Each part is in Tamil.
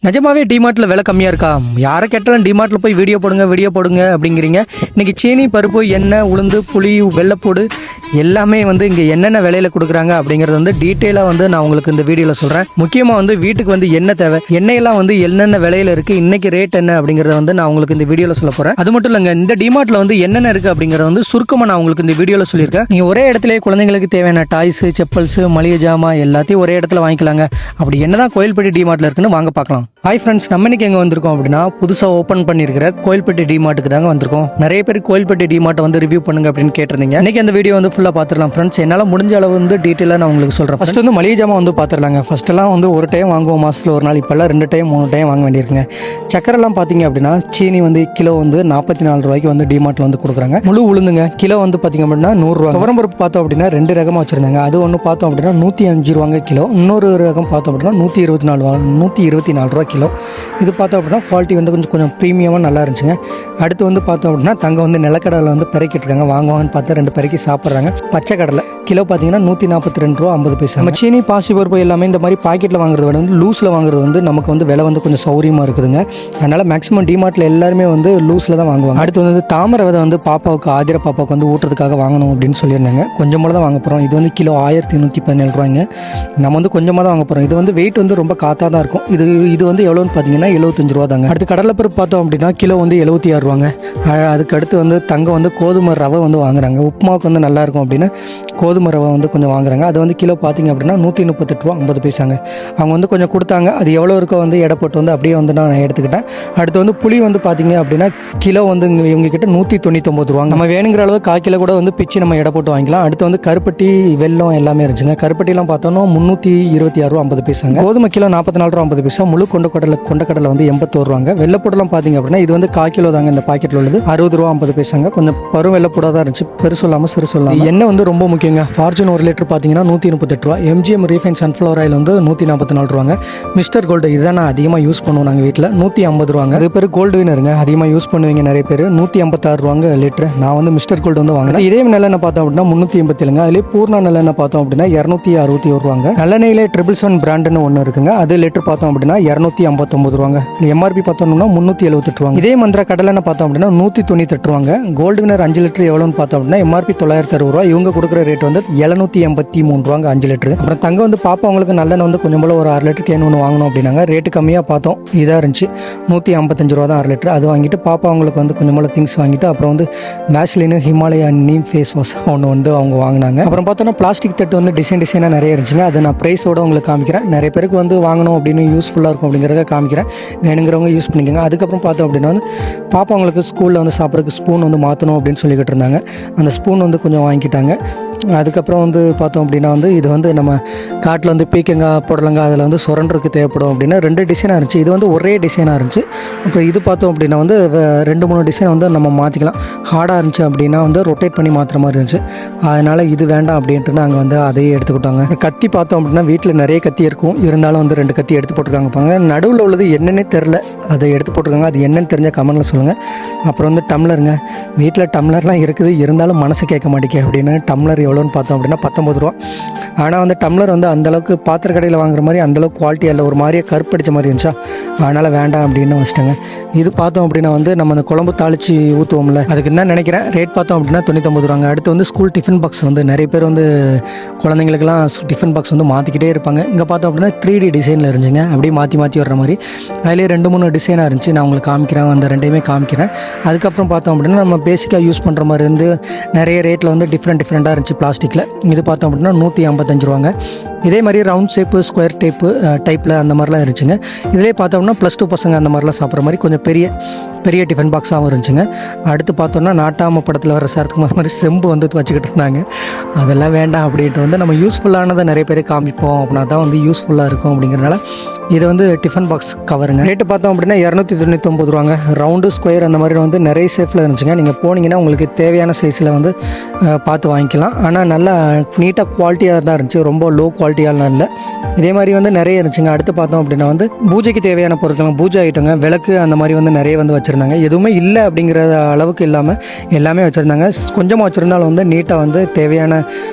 நிஜமாவே டிமார்ட்டில் விலை கம்மியாக இருக்கா? யாரை கேட்டாலும் டிமார்ட்டில் போய் வீடியோ போடுங்க அப்படிங்கிறீங்க. இன்றைக்கி சீனி, பருப்பு, எண்ணெய், உளுந்து, புளி, வெள்ளைப்பூடு எல்லாமே இங்கே என்னென்ன விலையில் கொடுக்குறாங்க அப்படிங்கிறது டீட்டெயிலாக நான் உங்களுக்கு இந்த வீடியோவில் சொல்கிறேன். முக்கியமாக வீட்டுக்கு எண்ணெய் தேவை, எண்ணெயெல்லாம் என்னென்ன விலையில் இருக்குது, இன்றைக்கி ரேட் என்ன அப்படிங்கிறத நான் உங்களுக்கு இந்த வீடியோவில் சொல்ல போகிறேன். அது மட்டும் இல்லைங்க, இந்த டிமார்ட்டில் என்னென்ன இருக்குது அப்படிங்கிறத சுருக்கமாக நான் உங்களுக்கு இந்த வீடியோவில் சொல்லியிருக்கேன். நீங்கள் ஒரே இடத்துல குழந்தைங்களுக்கு தேவையான டாய்ஸு, செப்பல்ஸு, மளிகை ஜாமான் எல்லாத்தையும் ஒரே இடத்துல வாங்கிக்கலாங்க. அப்படி என்ன தான் கோயில்பட்டி டிமார்ட்டில் இருக்குன்னு வாங்க பார்க்கலாம். ஹாய் ஃப்ரெண்ட்ஸ், நம்ம இன்னைக்கு எங்கே வந்திருக்கோம் அப்படின்னா புதுசாக ஓப்பன் பண்ணியிருக்கிற கோயில்பட்டி டிமார்ட்டுக்கு தாங்க வந்திருக்கோம். நிறைய பேர் கோயில்பட்டி டிமார்ட்டை ரிவ்யூ பண்ணுங்க அப்படின்னு கேட்டிருந்தீங்க. இன்னைக்கு அந்த வீடியோ ஃபுல்லாக பார்த்துடலாம் ஃப்ரெண்ட்ஸ். என்னால் முடிஞ்ச அளவு டீட்டெயிலாக நான் உங்களுக்கு சொல்கிறேன். ஃபர்ஸ்ட் மளிகை ஜாமான் பார்த்துடலாங்க. ஃபர்ஸ்ட்லாம் ஒரு டைம் வாங்குவோம் மாதத்தில் ஒரு நாள், இப்போல்லாம் 2 டைம் 3 டைம் வாங்க வேண்டியிருக்குங்க. சக்கரெல்லாம் பார்த்தீங்க அப்படின்னா சீனி கிலோ 44 ரூபாய்க்கு டிமார்ட்டில் கொடுக்குறாங்க. முழு உளுந்துங்க கிலோ பார்த்தீங்க அப்படின்னா 100 ரூபா. துவரம்பருப்பு பார்த்தோம் அப்படின்னா 2 ரகமாக வச்சுருந்தாங்க. அது ஒன்று பார்த்தோம் அப்படின்னா 105 ரூபாங்க கிலோ. இன்னொரு ரகம் பார்த்தோம் அப்படின்னா 124 ரூபா கிலோ. இது பார்த்தோம் அப்படின்னா குவாலிட்டி கொஞ்சம் ப்ரீமியமாக நல்லா இருந்துச்சுங்க. அடுத்து பார்த்தோம் அப்படின்னா தங்க நிலக்கடலை பெருக்கிட்டு இருக்காங்க. வாங்குவாங்கன்னு பார்த்து 2 பெருக்கி சாப்பிட்றாங்க. பச்சை கடலை கிலோ பார்த்தீங்கன்னா 142 ரூபா 50 பைசா. நம்ம சீனி, பாசி பருப்பு எல்லாமே இந்த மாதிரி பாக்கெட்டில் வாங்குறது விட லூஸில் வாங்குறது நமக்கு விலை கொஞ்சம் சௌரியமாக இருக்குதுங்க. அதனால் மேக்ஸிமம் டிமார்ட்டில் எல்லாருமே லூஸில் தான் வாங்குவாங்க. அடுத்து தாமரை விதை பாப்பாவுக்கு, ஆதிர பாப்பாவுக்கு ஊட்டுறதுக்காக வாங்கணும் அப்படின்னு சொல்லியிருந்தாங்க. கொஞ்சமாக தான் வாங்க போகிறோம். இது கிலோ 1117 ரூபாய்ங்க. நம்ம கொஞ்சமாக தான் வாங்க போகிறோம். இது வெயிட் ரொம்ப காத்தாக தான் இருக்கும். இது எவ்வளோன்னு பார்த்தீங்கன்னா 75 ரூபா தாங்க. அடுத்து கடலைப்பருப்பு பார்த்தோம் அப்படின்னா கிலோ 76 ரூபாங்க. அதுக்கு அடுத்து தங்க கோதுமை ரவை வாங்குறாங்க. உப்புமாவுக்கு நல்லா இருக்கும் அப்படின்னு கோதுமை ரவை கொஞ்சம் வாங்குறாங்க. அது கிலோ பார்த்தீங்க அப்படின்னா 138 ரூபா 50 பைசாங்க. அவங்க கொஞ்சம் கொடுத்தாங்க. அது எவ்வளோ இருக்கோ எடை போட்டு அப்படியே நான் எடுத்துக்கிட்டேன். அடுத்து புளி பார்த்தீங்க அப்படின்னா கிலோ இவங்க கிட்ட 199 ரூபாங்க. நம்ம வேணுங்கிற அளவு 1/4 கிலோ கூட பிச்சு நம்ம எடை போட்டு வாங்கிக்கலாம். அடுத்து கருப்பட்டி, வெல்லம் எல்லாமே இருந்துச்சுங்க. கருப்பட்டிலாம் பார்த்தோன்னா 326 ரூபா 50 பைசாங்க. கோதுமை கிலோ 44 ரூபா 50 பைசா. முழு கொண்டக்கடலை 81 ரூபாங்க. வெள்ளைப்பூடெல்லாம் பார்த்தீங்க அப்படின்னா இது 1/4 கிலோ தாங்க. இந்த பாக்கெட்டில் உள்ளது 60 ரூபா 50 பைசாங்க. கொஞ்சம் பரும் வெள்ளைப்பூடாக தான் இருந்துச்சு. பெரு சொல்லாமல் சிறு சொல்லாமல். எண்ணெய் ரொம்ப முக்கியங்க. ஃபார்ச்சூன் 1 லிட்டர் பார்த்தீங்கன்னா 138 ரூபா. எம்ஜிஎம் ரீஃபைன் சன்ஃப்ளவர் ஆயில் 144 ரூபாங்க. மிஸ்டர் கோல்டு இதுதான் நான் அதிகமாக யூஸ் பண்ணுவோம் நாங்கள் வீட்டில், 150 ரூபாங்க. அது பேர் கோல்டு வினருங்க, அதிகமாக யூஸ் பண்ணுவீங்க நிறைய பேர். 156 ரூபாங்க லிட்டர். நான் மிஸ்டர் கோல்டு வாங்கினேன். இதே நல்லெண்ணெய் பார்த்தோம் அப்படின்னா 387ங்க. அதிலே பூர்ணா நல்லெண்ணெய் பார்த்தோம் அப்படின்னா 261 ரூபாங்க. நல்லெண்ணெயிலே 777 பிராண்டுன்னு ஒன்று இருக்குங்க. அது லிட்டர் பார்த்தோம் அப்படின்னா 259 ரூபாங்க. எம்ஆர்பி பார்த்தோம்னா 378 ரூபாங்க. இதே மந்திர கடலெண்ணெய் பார்த்தோம் அப்படின்னா 198 ரூபாங்க. கோல்டு வினர் 5 லிட்டர் எவ்வளோன்னு பார்த்தோம் அப்படின்னா எம்ஆர்பி 960 ரூபா. இவங்க கொடுக்குற ரேட் 783 ரூபாங்க 5 லிட்டர். அப்புறம் தங்க பாப்பா அவங்களுக்கு நல்லெண்ணெய் கொஞ்சம் போல ஒரு 6 லிட்டர் கேன் ஒன்று வாங்கணும் அப்படின்னாங்க. ரேட்டு கம்மியாக பார்த்தோம், இதாக இருந்துச்சு. 155 ரூபா தான் 6 லிட்டர். அது வாங்கிட்டு பாப்பா அவங்களுக்கு கொஞ்சம் போல திங்ஸ் வாங்கிட்டு அப்புறம் Vaseline, Himalaya neem face wash ஒன்று அவங்க வாங்கினாங்க. அப்புறம் பார்த்தோன்னா பிளாஸ்டிக் தட்டு டிசைனாக நிறைய இருந்துச்சுங்க. அது நான் ப்ரைஸோட உங்களுக்கு காமிக்கிறேன். நிறைய பேருக்கு வாங்கணும் அப்படின்னு யூஸ்ஃபுல்லாக இருக்கும் அப்படிங்கிறத காமிக்கிறேன். வேணுங்கிறவங்க யூஸ் பண்ணிக்கோங்க. அதுக்கப்புறம் பார்த்தோம் அப்படின்னா பாப்பா அவங்களுக்கு ஸ்கூலில் சாப்பிட்றதுக்கு ஸ்பூன் மாற்றணும் அப்படின்னு சொல்லிக்கிட்டு இருந்தாங்க. அந்த ஸ்பூன் கொஞ்சம் வாங்கிட்டாங்க. அதுக்கப்புறம் பார்த்தோம் அப்படின்னா இது நம்ம காட்டில் பீக்கங்காய், புடலங்காய் அதில் சுரண்டருக்கு தேவைப்படும் அப்படின்னு 2 டிசைனாக இருந்துச்சு. இது ஒரே டிசைனாக இருந்துச்சு. அப்புறம் இது பார்த்தோம் அப்படின்னா 2-3 டிசைன் நம்ம மாற்றிக்கலாம். ஹார்டாக இருந்துச்சு அப்படின்னா ரொட்டேட் பண்ணி மாற்றுற மாதிரி இருந்துச்சு. அதனால் இது வேண்டாம் அப்படின்ட்டு நாங்கள் அதையே எடுத்துக்கிட்டோங்க. கத்தி பார்த்தோம் அப்படின்னா வீட்டில் நிறைய கத்தி இருக்கும், இருந்தாலும் 2 கத்தி எடுத்து போட்டிருக்காங்க. பாருங்க, நடுவில் உள்ளது என்னன்னே தெரில, அதை எடுத்து போட்டிருக்காங்க. அது என்னன்னு தெரிஞ்சால் கமெண்ட்டில் சொல்லுங்கள். அப்புறம் டம்ளருங்க. வீட்டில் டம்ளர்லாம் இருக்குது, இருந்தாலும் மனசு கேட்க மாட்டேங்க அப்படின்னு டம்ளர் எவ்வளோன்னு பார்த்தோம் அப்படின்னா 19 ரூபா. ஆனால் டம்ளர் அந்தளவுக்கு பாத்திர கடையில் வாங்குற மாதிரி அந்தளவுக்கு குவாலிட்டி இல்லை, ஒரு மாதிரியே கருப்படிச்ச மாதிரி இருந்துச்சா, அதனால் வேண்டாம் அப்படின்னு வச்சுட்டாங்க. இது பார்த்தோம் அப்படின்னா நம்ம அந்த குழம்பு தாளித்து ஊற்றுவோம்ல, அதுக்கு என்ன நினைக்கிறேன். ரேட் பார்த்தோம் அப்படின்னா 99 ரூபாங்க. அடுத்து ஸ்கூல் டிஃபன் பாக்ஸ் நிறைய பேர் குழந்தைங்களுக்குலாம் டிஃபன் பாக்ஸ் மாற்றிக்கிட்டே இருப்பாங்க. இங்கே பார்த்தோம் அப்படின்னா 3D டிசைனில் இருந்துச்சுங்க. அப்படியே மாற்றி வர்ற மாதிரி. அதிலே 2-3 டிசைனாக இருந்துச்சு. நான் உங்களுக்கு காமிக்கிறேன், அந்த 2யுமே காமிக்கிறேன். அதுக்கப்புறம் பார்த்தோம் அப்படின்னா நம்ம பேசிக்காக யூஸ் பண்ணுற மாதிரி நிறைய ரேட்டில் டிஃப்ரெண்ட்டாக இருந்துச்சு பிளாஸ்டிக்கில். இது பார்த்தோம் அப்படின்னா 155 ரூபாங்க. இதே மாதிரி ரவுண்ட் ஷேப்பு, ஸ்கொயர் டைப்பில் அந்த மாதிரிலாம் இருந்துச்சுங்க. இதிலே பார்த்தோம்னா +2 பசங்க அந்த மாதிரிலாம் சாப்பிட்ற மாதிரி கொஞ்சம் பெரிய டிஃபன் பாக்ஸாகவும் இருந்துச்சுங்க. அடுத்து பார்த்தோம்னா நாட்டாம படத்தில் வர சரத்குமார் மாதிரி செம்பு வச்சுக்கிட்டு இருந்தாங்க. அதெல்லாம் வேண்டாம் அப்படின்ட்டு நம்ம யூஸ்ஃபுல்லானதை நிறைய பேர் காமிப்போம் அப்படின்னா தான் யூஸ்ஃபுல்லாக இருக்கும் அப்படிங்கிறனால இது டிஃபன் பாக்ஸ் கவருங்க. ரேட்டு பார்த்தோம் அப்படின்னா 299 ரூபாங்க. ரவுண்டு, ஸ்கொயர் அந்த மாதிரி நிறைய ஷேப்பில் இருந்துச்சுங்க. நீங்கள் போனீங்கன்னா உங்களுக்கு தேவையான சைஸில் பார்த்து வாங்கிக்கலாம். ஆனால் நல்லா நீட்டாக குவாலிட்டியாக தான் இருந்துச்சு. ரொம்ப லோ குவாலிட்டி குவாலிட்டியாலாம் இல்லை. இதே மாதிரி வந்து நிறைய இருந்துச்சுங்க. அடுத்து பார்த்தோம் அப்படின்னா வந்து பூஜைக்கு தேவையான பொருட்கள், பூஜை ஐட்டங்க, விளக்கு அந்த மாதிரி வந்து நிறைய வந்து வச்சுருந்தாங்க. எதுவுமே இல்லை அப்படிங்கிற அளவுக்கு இல்லாமல் எல்லாமே வச்சுருந்தாங்க. கொஞ்சமாக வச்சுருந்தாலும் வந்து நீட்டாக வந்து தேவையான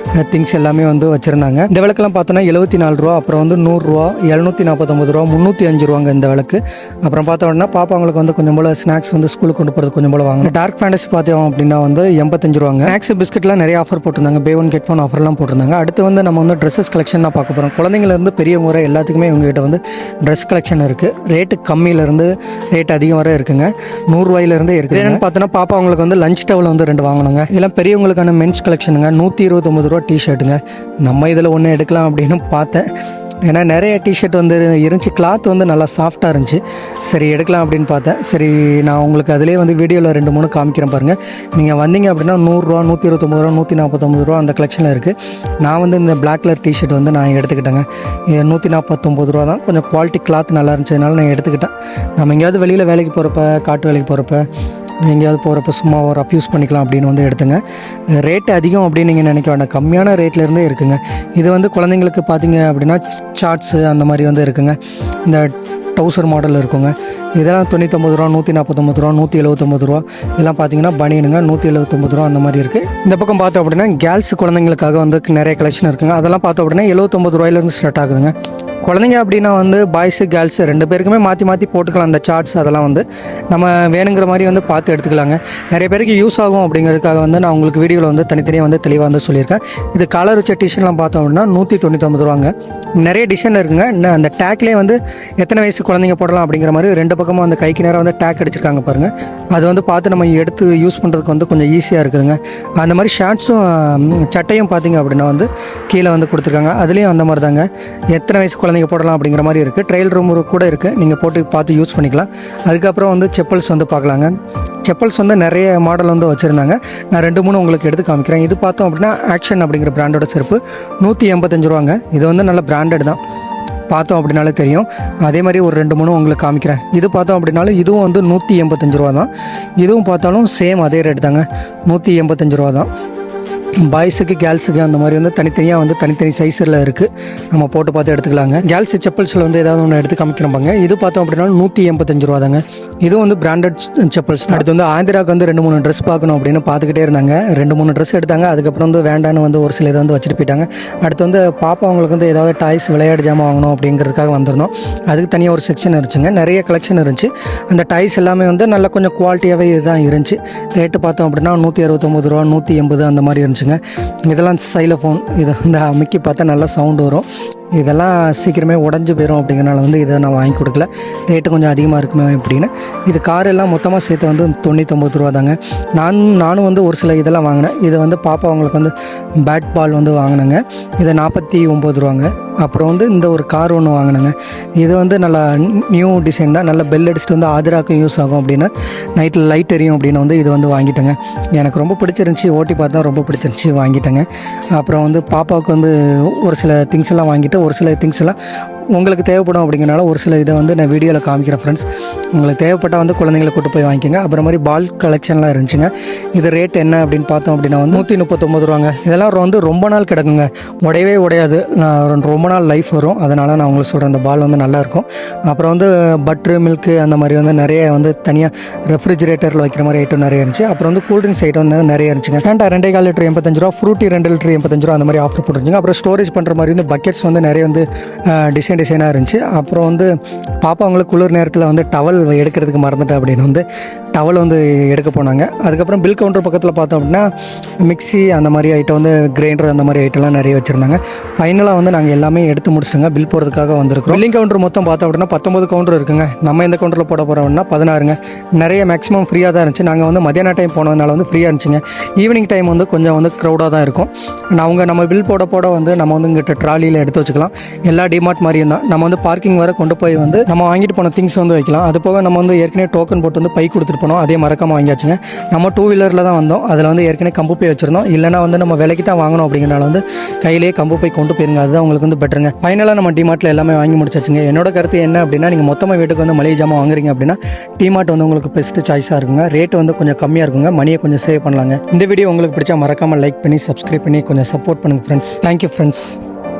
திங்ஸ் எல்லாமே வந்து வச்சுருந்தாங்க. இந்த விளக்கெல்லாம் பார்த்தோன்னா 74 ரூபா, அப்புறம் வந்து 100 ரூபா, 749 ரூபா, 305 ரூபாங்க இந்த விளக்கு. அப்புறம் பார்த்தோம்னா பாப்பாங்களுக்கு வந்து கொஞ்சம் போல் ஸ்நாக்ஸ் வந்து ஸ்கூலுக்கு கொண்டு போகிறது கொஞ்சம் போல் வாங்க. டார்க் ஃபேண்டஸி பார்த்தோம் அப்படின்னா வந்து 85 ரூபாங்க. ஸ்நாக்ஸ் பிஸ்கெட்லாம் நிறைய ஆஃபர் போட்டிருந்தாங்க. பே ஒன் கெட் ஒன் ஆஃபர்லாம் போட்டிருந்தாங்க. அடுத்து வந்து நம்ம வந்து ட்ரெஸ்ஸஸ் கலெக்ஷன் தான் பார்க்க போகிறோம். குழந்தைங்கலேருந்து பெரியவங்க வரை எல்லாத்துக்குமே இவங்ககிட்ட வந்து ட்ரெஸ் கலெக்ஷன் இருக்குது. ரேட்டு கம்மியிலேருந்து ரேட் அதிகம் வரை இருக்குங்க. 100 ரூபாயிலேருந்தே இருக்குது. என்னென்னு பார்த்தோன்னா பாப்பா அவங்களுக்கு வந்து லஞ்ச் டவல் வந்து 2 வாங்கணுங்க. இதெல்லாம் பெரியவங்களுக்கான மென்ஸ் கலெக்ஷனுங்க. 129 ரூபா டிஷர்ட்டுங்க. நம்ம இதில் ஒன்று எடுக்கலாம் அப்படின்னு பார்த்தேன். ஏன்னா நிறைய டிஷர்ட் வந்து இருந்துச்சு, கிளாத் வந்து நல்லா சாஃப்டாக இருந்துச்சு. சரி எடுக்கலாம் அப்படின்னு பார்த்தேன். சரி நான் உங்களுக்கு அதிலே வந்து வீடியோவில் 2-3 காமிக்கிறேன் பாருங்கள். நீங்கள் வந்தீங்க அப்படின்னா 100 ரூபா, 129 ரூபா, 149 ரூபா அந்த கலெக்ஷனில் இருக்குது. நான் வந்து இந்த பிளாக் கலர் டிஷர்ட் வந்து நான் எடுத்துக்கிட்டேங்க. 149 ரூபா தான். கொஞ்சம் குவாலிட்டி கிளாத் நல்லா இருந்துச்சதுனால நான் எடுத்துக்கிட்டேன். நம்ம எங்கேயாவது வெளியில் வேலைக்கு போகிறப்ப, காட்டு வேலைக்கு போகிறப்ப, எங்கேயாவது போகிறப்ப சும்மா ஒரு ரஃப் பண்ணிக்கலாம் அப்படின்னு வந்து எடுத்துங்க. ரேட்டு அதிகம் அப்படின்னு நீங்கள் நினைக்க வேண்டாம், கம்மியான ரேட்லேருந்தே இருக்குங்க. இது வந்து குழந்தைங்களுக்கு பார்த்தீங்க அப்படின்னா சார்ட்ஸு அந்த மாதிரி வந்து இருக்குங்க. இந்த டவுசர் மாடல் இருக்குங்க. இதெல்லாம் 99 ரூபா, 149 ரூபா, 179 ரூபா. இதெல்லாம் பார்த்தீங்கன்னா பனியனுங்க 179 ரூபா அந்த மாதிரி இருக்குது. இந்த பக்கம் பார்த்தோம் அப்படின்னா கேர்ள்ஸ் குழந்தைங்களுக்காக வந்து நிறைய கலெக்ஷன் இருக்குங்க. அதெல்லாம் பார்த்தோம் அப்படின்னா 79 ரூபாயிலேருந்து ஸ்டார்ட் ஆகுதுங்க. குழந்தைங்க அப்படின்னா வந்து பாய்ஸு கேர்ள்ஸு 2 பேருக்குமே மாற்றி போட்டுக்கலாம். அந்த சார்ட்ஸ் அதெல்லாம் வந்து நம்ம வேணுங்கிற மாதிரி வந்து பார்த்து எடுத்துக்கலாங்க. நிறைய பேருக்கு யூஸ் ஆகும் அப்படிங்கிறதுக்காக வந்து நான் உங்களுக்கு வீடியோவில் வந்து தனித்தனியாக வந்து தெளிவாக வந்து சொல்லியிருக்கேன். இது கலர் வச்ச டிஷர்ட்லாம் பார்த்தோம் அப்படின்னா 199 ரூபாங்க. நிறைய டிசைன் இருக்குங்க. அந்த டேக்லேயே வந்து எத்தனை வயசு குழந்தைங்க போடலாம் அப்படிங்கிற மாதிரி 2 பக்கமும் அந்த கைக்கு நேரம் வந்து டேக் அடிச்சிருக்காங்க பாருங்கள். அது வந்து பார்த்து நம்ம எடுத்து யூஸ் பண்ணுறதுக்கு வந்து கொஞ்சம் ஈஸியாக இருக்குதுங்க. அந்த மாதிரி ஷார்ட்ஸும் சட்டையும் பார்த்திங்க அப்படின்னா வந்து கீழே வந்து கொடுத்துருக்காங்க. அதுலேயும் அந்த மாதிரி தாங்க எத்தனை வயசு குழந்தைங்க போடலாம் அப்படிங்கிற மாதிரி இருக்குது. ட்ரையல் ரூம் கூட இருக்குது, நீங்கள் போட்டு பார்த்து யூஸ் பண்ணிக்கலாம். அதுக்கப்புறம் வந்து செப்பல்ஸ் வந்து பார்க்கலாங்க. செப்பல்ஸ் வந்து நிறைய மாடல் வந்து வச்சுருந்தாங்க. நான் 2-3 உங்களுக்கு எடுத்து காமிக்கிறேன். இது பார்த்தோம் அப்படின்னா ஆக்ஷன் அப்படிங்கிற பிராண்டோட செருப்பு 185 ரூபாங்க. இது வந்து நல்ல பிராண்டட் தான், பார்த்தோம் அப்படின்னாலே தெரியும். அதே மாதிரி ஒரு 2-3 உங்களுக்கு காமிக்கிறேன். இது பார்த்தோம் அப்படின்னாலும் இதுவும் வந்து 185 ரூபா தான். இதுவும் பார்த்தாலும் சேம் அதே ரேட் தாங்க, 185 ரூபா தான். பாய்ஸுக்கு கேர்ள்ஸுக்கு அந்த மாதிரி வந்து தனித்தனியாக வந்து தனித்தனி சைஸில் இருக்குது, நம்ம போட்டு பார்த்து எடுத்துக்கலாங்க. கேர்ள்ஸு செப்பல்ஸில் வந்து ஏதாவது ஒன்று எடுத்து காமிக்கிறப்பாங்க. இது பார்த்தோம் அப்படின்னா 185 ரூபா தாங்க. இதுவும் வந்து பிராண்டட் செப்பல்ஸ். அடுத்து வந்து ஆந்திராவுக்கு வந்து 2-3 ட்ரெஸ் பார்க்கணும் அப்படின்னு பார்த்துக்கிட்டே இருந்தாங்க. 2-3 ட்ரெஸ் எடுத்தாங்க. அதுக்கப்புறம் வந்து வேண்டான்னு வந்து ஒரு சில இதை வந்து வச்சுட்டு போயிட்டாங்க. அடுத்து வந்து பாப்பா அவங்களுக்கு வந்து ஏதாவது டாய்ஸ் விளையாட்டு ஜாமான் வாங்கணும் அப்படிங்கிறதுக்காக வந்திருந்தோம். அதுக்கு தனியாக ஒரு செக்ஷன் இருந்துச்சுங்க. நிறைய கலெக்ஷன் இருந்துச்சு. அந்த டாய்ஸ் எல்லாமே வந்து நல்ல கொஞ்சம் குவாலிட்டியாகவே இதுதான் இருந்துச்சு. ரேட்டு பார்த்தோம் அப்படின்னா 169 ரூபா, 180 அந்த மாதிரி இருந்துச்சு. இதெல்லாம் சைலோஃபோன், இதை வந்து அமைக்கி பார்த்தா நல்லா சவுண்டு வரும். இதெல்லாம் சீக்கிரமே உடஞ்சி போயிடும் அப்படிங்கிறனால வந்து இதை நான் வாங்கி கொடுக்கல. ரேட்டு கொஞ்சம் அதிகமாக இருக்குமே அப்படின்னு. இது கார் எல்லாம் மொத்தமாக சேர்த்து வந்து 99 ரூபா தாங்க. நானும் வந்து ஒரு சில இதெல்லாம் வாங்கினேன். இதை வந்து பாப்பா அவங்களுக்கு வந்து பேட் பால் வந்து வாங்கினேங்க. இதை 49 ரூபாங்க. அப்புறம் வந்து இந்த ஒரு கார் ஒன்று வாங்கினேங்க. இது வந்து நல்லா நியூ டிசைன் தான். நல்லா பெல் அடிச்சுட்டு வந்து ஆதிராக்கும் யூஸ் ஆகும் அப்படின்னு, நைட்டில் லைட் எரியும் அப்படின்னு வந்து இது வந்து வாங்கிட்டேங்க. எனக்கு ரொம்ப பிடிச்சிருந்துச்சி, ஓட்டி பார்த்தா ரொம்ப பிடிச்சிருந்துச்சி, வாங்கிட்டேங்க. அப்புறம் வந்து பாப்பாவுக்கு வந்து ஒரு சில திங்ஸ் எல்லாம் வாங்கிட்டு ஒரு சில திங்ஸ் எல்லாம் உங்களுக்கு தேவைப்படும் அப்படிங்கிறனால ஒரு சில இதை வந்து நான் வீடியோவில் காமிக்கிறேன் ஃப்ரெண்ட்ஸ். உங்களுக்கு தேவைப்பட்டால் வந்து குழந்தைங்களை கூட்டு போய் வாங்கிக்கோங்க. அப்புறம் மாதிரி பால் கலெக்ஷன்லாம் இருந்துச்சுங்க. இது ரேட் என்ன அப்படின்னு பார்த்தோம் அப்படின்னா வந்து 139 ரூபாங்க. இதெல்லாம் வந்து ரொம்ப நாள் கிடக்குங்க, உடையவே உடையாது, ரொம்ப நாள் லைஃப் வரும். அதனால் நான் உங்களுக்கு சொல்கிறேன், இந்த பால் வந்து நல்லாயிருக்கும். அப்புறம் வந்து பட்ரு, மில்க்கு அந்த மாதிரி வந்து நிறைய வந்து தனியாக ரெஃப்ரிஜிரேட்டரில் வைக்கிற மாதிரி ஐட்டம் நிறைய இருந்துச்சு. அப்புறம் வந்து கூல்ட்ரிங்க்ஸ் ஐட்டம் வந்து நிறைய இருந்துச்சுங்க. ஃபேண்டா 2.25 லிட்டர் 85 ரூபா, ஃப்ரூட்டி 2 லிட்டர் 85 ரூபா அந்த மாதிரி ஆஃபர் போட்டுருந்துச்சுங்க. அப்புறம் ஸ்டோரேஜ் பண்ணுற மாதிரி வந்து பக்கெட்ஸ் வந்து நிறைய வந்து டிசைனாக இருந்துச்சு. அப்புறம் வந்து பாப்பா அவங்களுக்கு குளிர் நேரத்தில் வந்து டவல் எடுக்கிறதுக்கு மறந்துட்டேன் அப்படின்னு வந்து டவல் வந்து எடுக்க போனாங்க. அதுக்கப்புறம் பில் கவுண்டர் பக்கத்தில் பார்த்தோம் அப்படின்னா மிக்ஸி அந்த மாதிரி ஐட்டம் வந்து கிரைண்டர் அந்த மாதிரி ஐட்டம்லாம் நிறைய வச்சுருந்தாங்க. ஃபைனலாக வந்து நாங்கள் எல்லாமே எடுத்து முடிச்சுங்க, பில் போடுறதுக்காக வந்திருக்கோம். பில்லிங் கவுண்டர் மொத்தம் பார்த்தோம் அப்படின்னா 19 கவுண்டர் இருக்குங்க. நம்ம இந்த கவுண்டரில் போட போகிறோம்னா 16ங்க. நிறைய மேக்ஸிமம் ஃப்ரீயாக தான் இருந்துச்சு. நாங்கள் வந்து மத்தியான டைம் போனதுனால வந்து ஃப்ரீயாக இருந்துச்சுங்க. ஈவினிங் டைம் வந்து கொஞ்சம் வந்து க்ரௌடாக தான் இருக்கும். நம்ம பில் போட வந்து நம்ம வந்து இங்கிட்ட ட்ராலியில் எடுத்து வச்சுக்கலாம். எல்லா டிமார்ட் மாதிரியும் தான். நம்ம வந்து பார்க்கிங் வர கொண்டு போய் வந்து நம்ம வாங்கிட்டு போன திங்ஸ் வந்து வைக்கலாம். அது போக நம்ம வந்து ஏற்கனவே டோக்கன் போட்டு வந்து பை கொடுத்துட்டு போனோம், அதே மறக்காமல் வாங்கியாச்சுங்க. நம்ம 2 வீலரில் தான் வந்தோம். அதில் வந்து ஏற்கனவே கம்பு பை வச்சுருந்தோம். இல்லைனா வந்து நம்ம விலைக்கு தான் வாங்கணும் அப்படிங்கிறனால வந்து கையிலேயே கம்பு பை கொண்டு போயிருங்க, அதுதான் உங்களுக்கு வந்து பெட்டருங்க. ஃபைனலாக நம்ம டிமார்ட்டில் எல்லாமே வாங்கி முடிச்சாச்சுங்க. என்னோட கருத்து என்ன அப்படின்னா, நீங்கள் மொத்தமாக வீட்டுக்கு வந்து மளிகை ஜாமான் வாங்குறீங்க அப்படின்னா டிமார்ட் வந்து உங்களுக்கு பெஸ்ட்டு சாய்ஸாக இருக்குங்க. ரேட்டு வந்து கொஞ்சம் கம்மியாக இருக்குங்க, மணியை கொஞ்சம் சேவ் பண்ணலாங்க. இந்த வீடியோ உங்களுக்கு பிடிச்சா மறக்காமல் லைக் பண்ணி சப்ஸ்கிரைப் பண்ணி கொஞ்சம் சப்போர்ட் பண்ணுங்கள் ஃப்ரெண்ட்ஸ். Thank you friends.